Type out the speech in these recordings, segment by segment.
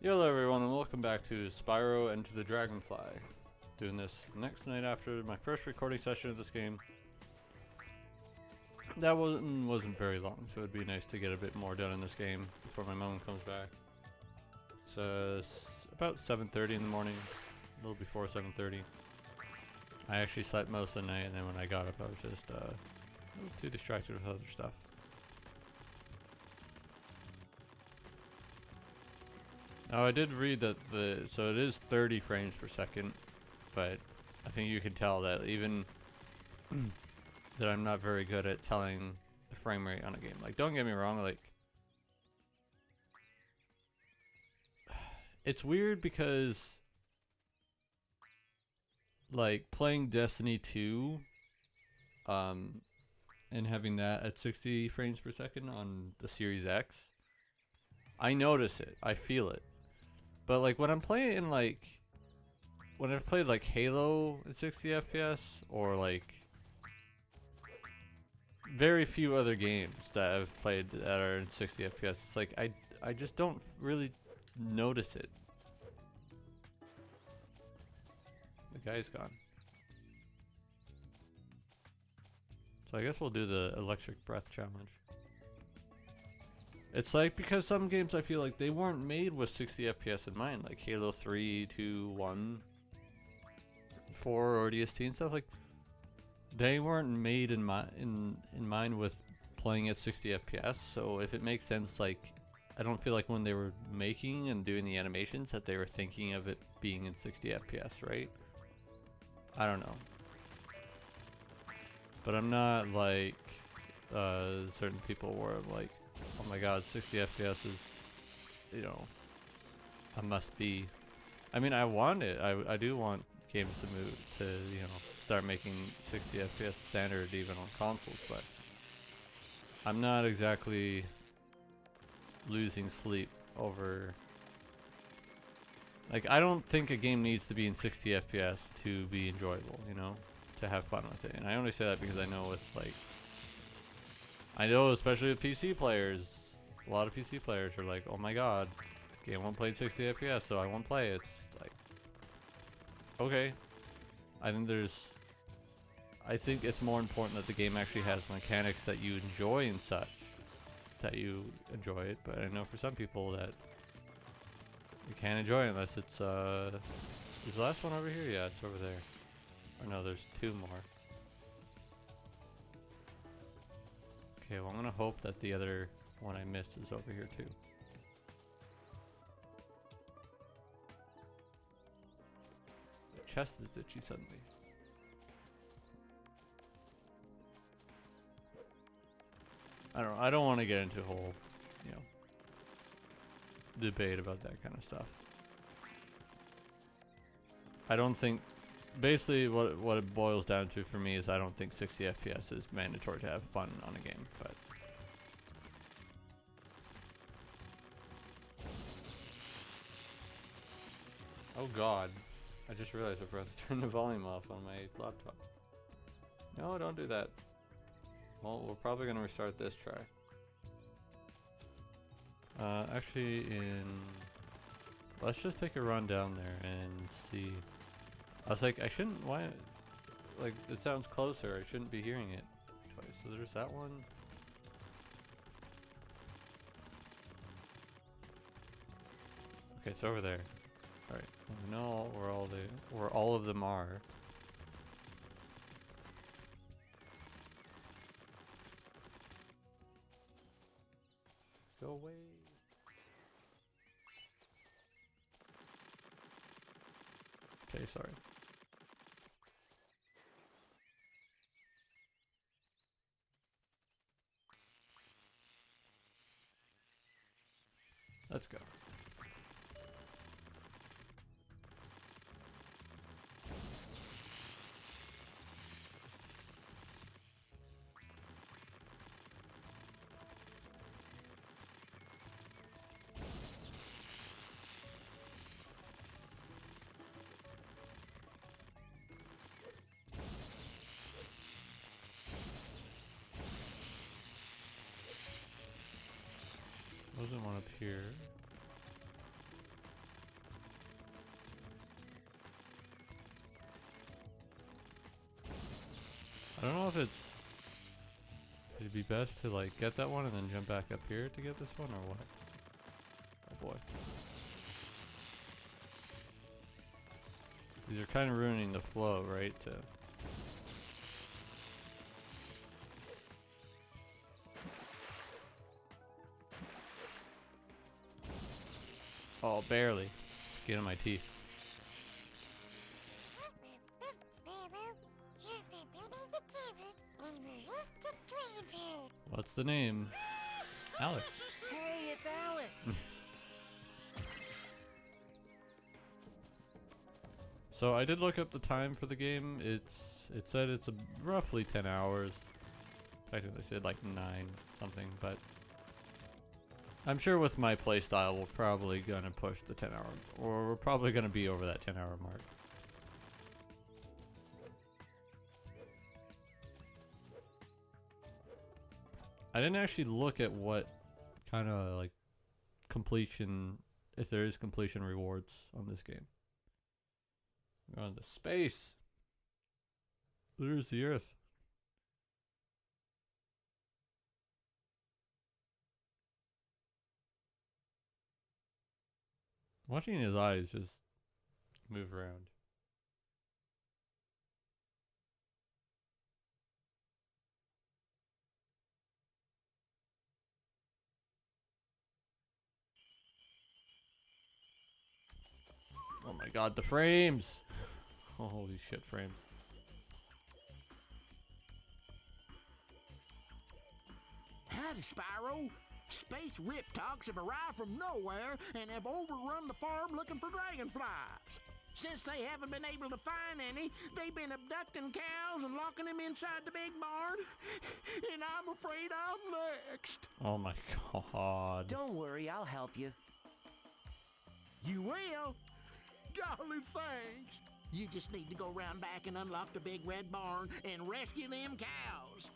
Hello everyone and welcome back to Spyro and to the Dragonfly. Doing this next night after my first recording session of this game. That wasn't very long, so it'd be nice to get a bit more done in this game before my mom comes back. It's about 7:30 in the morning, a little before 7:30. I actually slept most of the night, and then when I got up I was just a little too distracted with other stuff. Now I did read that so it is 30 frames per second, but I think you can tell that even that I'm not very good at telling the frame rate on a game. Like, don't get me wrong, like, it's weird because, like, playing Destiny 2, and having that at 60 frames per second on the Series X, I notice it, I feel it. But like when I'm playing when I've played like Halo at 60 FPS or like very few other games that I've played that are in 60 FPS, it's like I just don't really notice it. The guy's gone. So I guess we'll do the electric breath challenge. It's like, because some games I feel like they weren't made with 60 FPS in mind, like Halo 3, 2, 1, 4, or DST and stuff, like they weren't made in mind with playing at 60 FPS. So if it makes sense, like I don't feel like when they were making and doing the animations that they were thinking of it being in 60 FPS, right? I don't know. But I'm not like certain people where I'm like, oh my god, 60 FPS is, you know, a must be. I mean, I want it. I do want games to move to, you know, start making 60 FPS standard even on consoles, but I'm not exactly losing sleep over. Like, I don't think a game needs to be in 60 FPS to be enjoyable, you know, to have fun with it. And I only say that because I know with, like, I know especially with PC players, a lot of PC players are like, oh my god, the game won't play in 60 FPS, so I won't play it. It's like, okay. I think it's more important that the game actually has mechanics that you enjoy and such, that you enjoy it. But I know for some people that you can't enjoy it unless it's, is the last one over here? Yeah, it's over there. Or no, there's two more. Okay, well I'm gonna hope that the other one I missed is over here too. The chest is itchy suddenly. I don't want to get into a whole, you know, debate about that kind of stuff. I don't think, basically what it boils down to for me is I don't think 60 FPS is mandatory to have fun on a game, but oh god, I just realized I forgot to turn the volume off on my laptop. No, don't do that. Well, we're probably gonna restart this try. Actually let's just take a run down there and see. I was like, I shouldn't, why, like, it sounds closer, I shouldn't be hearing it twice. So there's that one. Okay, it's over there. Alright, we know where all of them are. Go away. Okay, sorry. Let's go. Wasn't one up here. I don't know if it'd be best to like get that one and then jump back up here to get this one or what? Oh boy. These are kind of ruining the flow, right? Oh, barely. Skin of my teeth. What's the name? Alex. Hey, it's Alex. So I did look up the time for the game. It said it's roughly 10 hours. Technically, they said like 9 something, but I'm sure with my playstyle, we're probably gonna push the 10 hour, or we're probably gonna be over that 10-hour mark. I didn't actually look at what kind of like completion, if there is completion rewards on this game. We're going to space. There's the Earth. Watching his eyes just move around. Oh my god, the frames! Oh, holy shit, frames. Howdy, Spyro. Space riptocs have arrived from nowhere and have overrun the farm looking for dragonflies. Since they haven't been able to find any, they've been abducting cows and locking them inside the big barn. And I'm afraid I'm next. Oh my god. Don't worry, I'll help you. You will? Golly, thanks. You just need to go round back and unlock the big red barn and rescue them cows.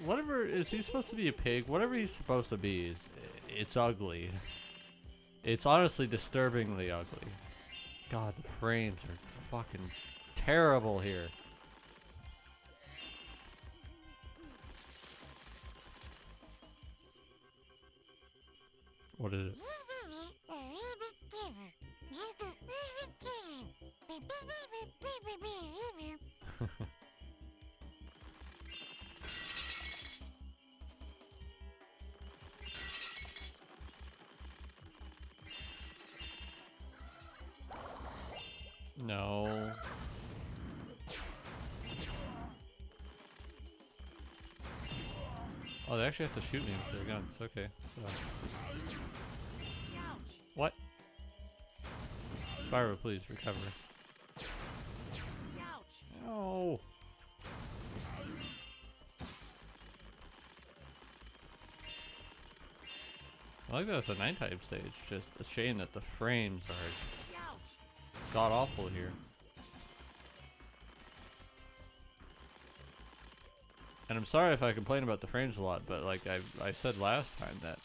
Whatever, is he supposed to be a pig? Whatever he's supposed to be, it's ugly. It's honestly disturbingly ugly. God, the frames are fucking terrible here. What is it? No. Oh, they actually have to shoot me with their guns. Okay. So. What? Spyro, please recover. No. I like that it's a nighttime stage. Just a shame that the frames are god awful here. And I'm sorry if I complain about the frames a lot, but like I said last time that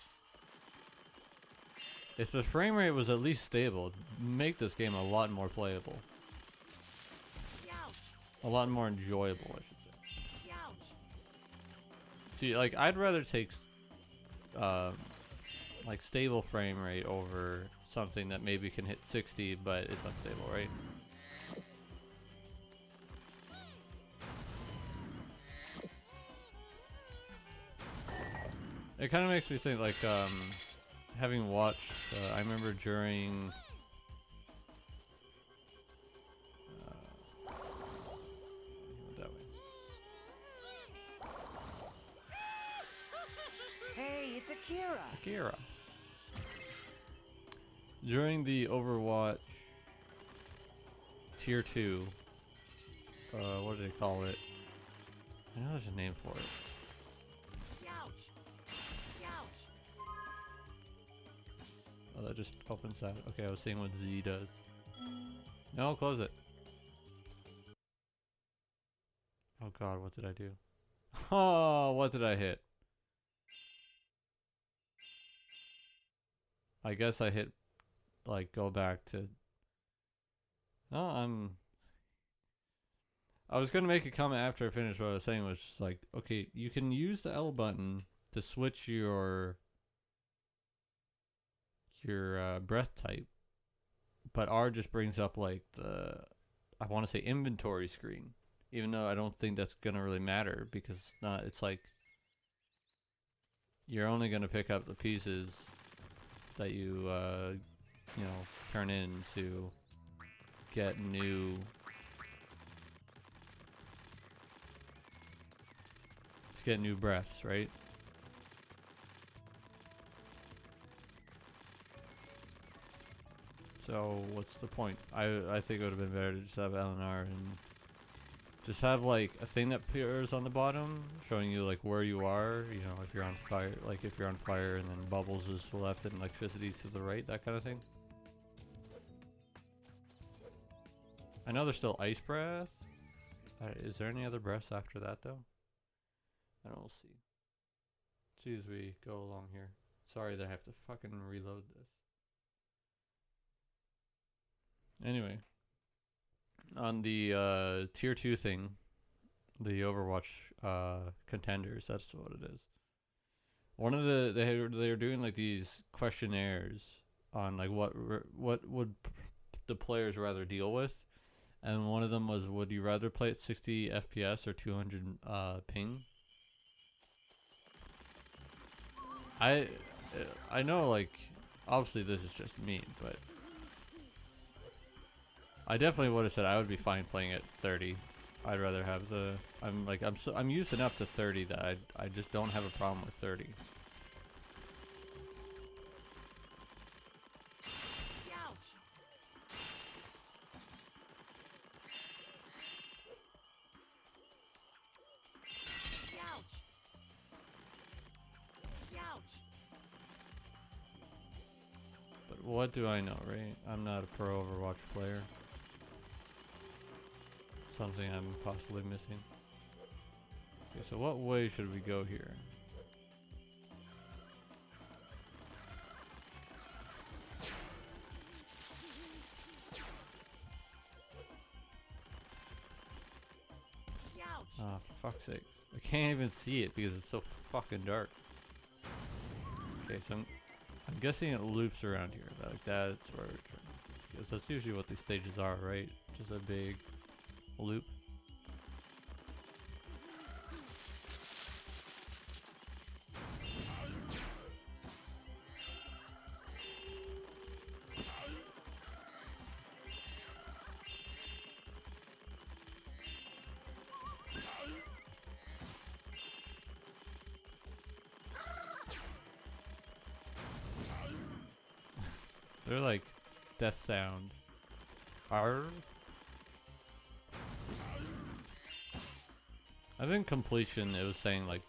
if the frame rate was at least stable, it'd make this game a lot more playable. A lot more enjoyable, I should say. See, like I'd rather take like stable frame rate over something that maybe can hit 60 but it's unstable, right? It kind of makes me think like having watched I remember during that way. Hey, it's Akira. Akira. During the Overwatch Tier 2, what do they call it? I know there's a name for it. Oh, that just opens that. Okay, I was seeing what Z does. No, close it. Oh god, what did I do? Oh, what did I hit? I guess I hit, like, go back to... Oh, I was gonna make a comment after I finished what I was saying, was just like, okay, you can use the L button to switch your breath type, but R just brings up like the, I want to say, inventory screen, even though I don't think that's gonna really matter because it's not. It's like you're only gonna pick up the pieces that you turn in to get new. Get new breaths, right? So what's the point? I think it would have been better to just have L and R and just have like a thing that appears on the bottom showing you like where you are, you know, if you're on fire, like if you're on fire, and then bubbles is to the left and electricity to the right, that kind of thing. I know there's still ice breath. Is there any other breaths after that though? I don't know, we'll see as we go along here. Sorry that I have to fucking reload this. Anyway, on the tier 2 thing, the Overwatch contenders, that's what it is. One of they're doing like these questionnaires on like what would the players rather deal with, and one of them was, would you rather play at 60 FPS or 200 ping? I know, like, obviously this is just me, but I definitely would have said I would be fine playing at 30. I'd rather have the, I'm used enough to 30 that I just don't have a problem with 30. But what do I know, right? I'm not a pro Overwatch player. Something I'm possibly missing. Okay, so what way should we go here? Oh, for fuck's sakes. I can't even see it because it's so fucking dark. Okay, so I'm guessing it loops around here. Like that's where, because that's usually what these stages are, right? Just a big loop. They're like death sound. Arr. I think completion, it was saying like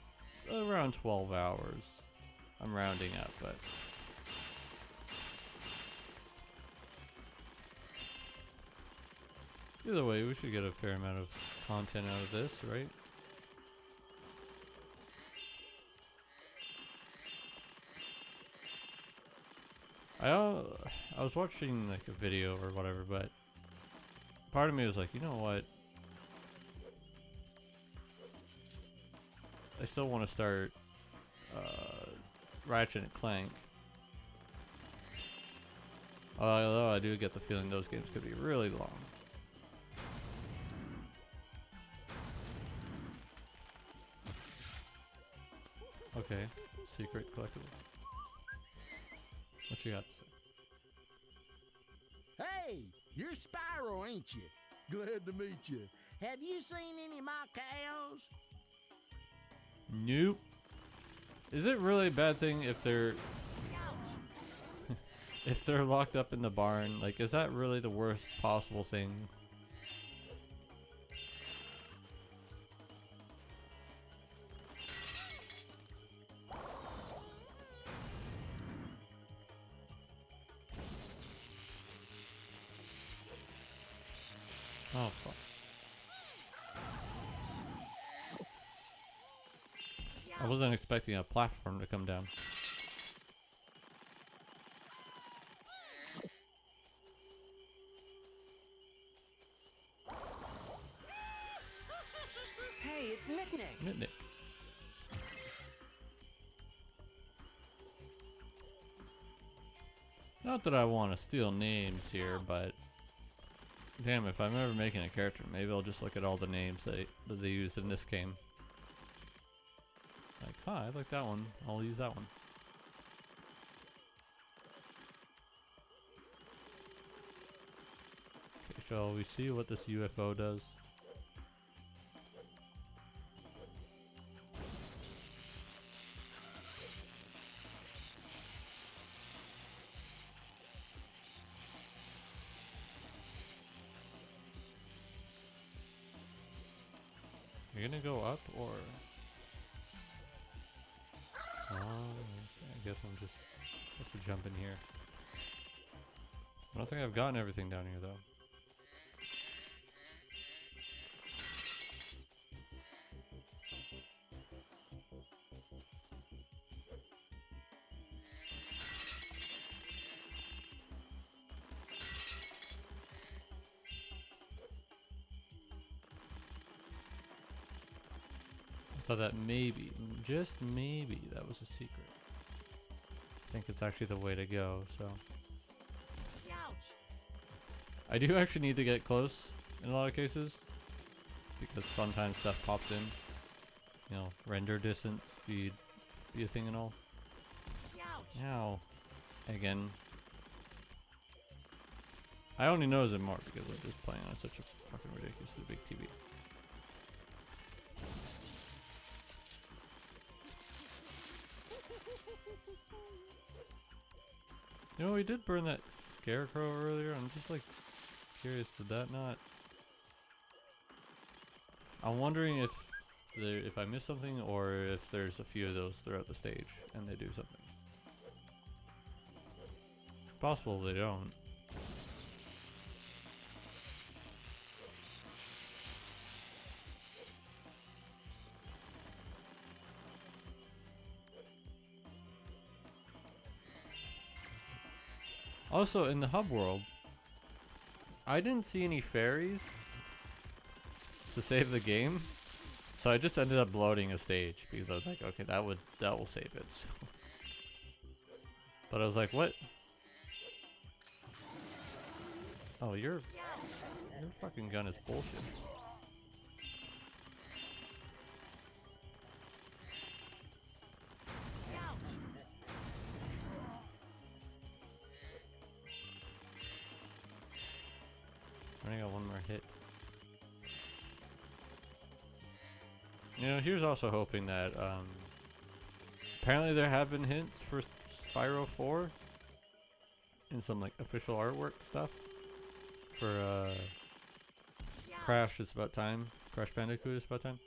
around 12 hours. I'm rounding up, but either way, we should get a fair amount of content out of this, right? I was watching like a video or whatever, but part of me was like, you know what? I still want to start Ratchet and Clank. Although I do get the feeling those games could be really long. Okay, secret collectible. What you got to say? Hey, you're Spyro, ain't you? Glad to meet you. Have you seen any of my cows? Nope. Is it really a bad thing if they're if they're locked up in the barn? Like, is that really the worst possible thing? Oh fuck. I wasn't expecting a platform to come down. it's Mitnick. Mitnick. Not that I want to steal names here, but damn, if I'm ever making a character, maybe I'll just look at all the names that they used in this game. Like, huh, I like that one. I'll use that one. Okay, shall we see what this UFO does? You're gonna go up or? Oh, okay. I guess I'm just supposed to jump in here. I don't think I've gotten everything down here though. I thought that maybe, just maybe, that was a secret. I think it's actually the way to go, so. Ouch! I do actually need to get close in a lot of cases, because sometimes stuff pops in. You know, render distance, be a thing and all. Ouch! Ow. Again. I only notice it more because I'm just playing on such a fucking ridiculously big TV. You know, we did burn that scarecrow earlier. I'm just like curious, did that not? I'm wondering if I missed something or if there's a few of those throughout the stage and they do something. It's possible they don't. Also, in the hub world, I didn't see any fairies to save the game, so I just ended up loading a stage because I was like, okay, that will save it. So. But I was like, what? Oh, your fucking gun is bullshit. I only got one more hit. You know, here's also hoping that, apparently there have been hints for Spyro 4 in some, like, official artwork stuff for, Crash It's About Time. Crash Bandicoot It's About Time.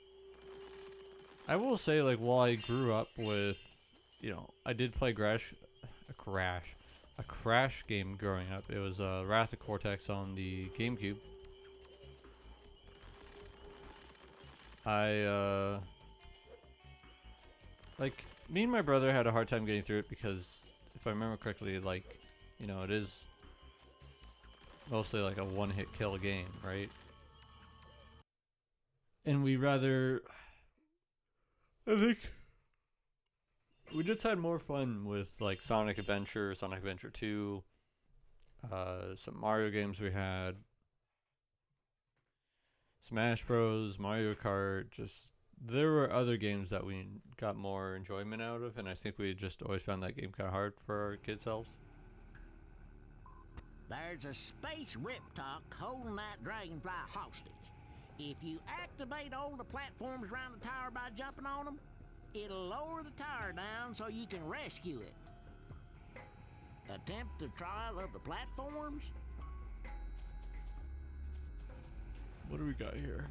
I will say, like, while I grew up with, you know, I did play a Crash game growing up. It was Wrath of Cortex on the Gamecube. Like, me and my brother had a hard time getting through it because, if I remember correctly, like, you know, it is mostly like a one-hit kill game, right? And we rather, I think, we just had more fun with like Sonic Adventure, Sonic Adventure 2, some Mario games we had, Smash Bros, Mario Kart, just, there were other games that we got more enjoyment out of, and I think we just always found that game kind of hard for our kid selves. There's a space riptock holding that Dragonfly hostage. If you activate all the platforms around the tower by jumping on them, it'll lower the tower down so you can rescue it. Attempt the trial of the platforms? What do we got here?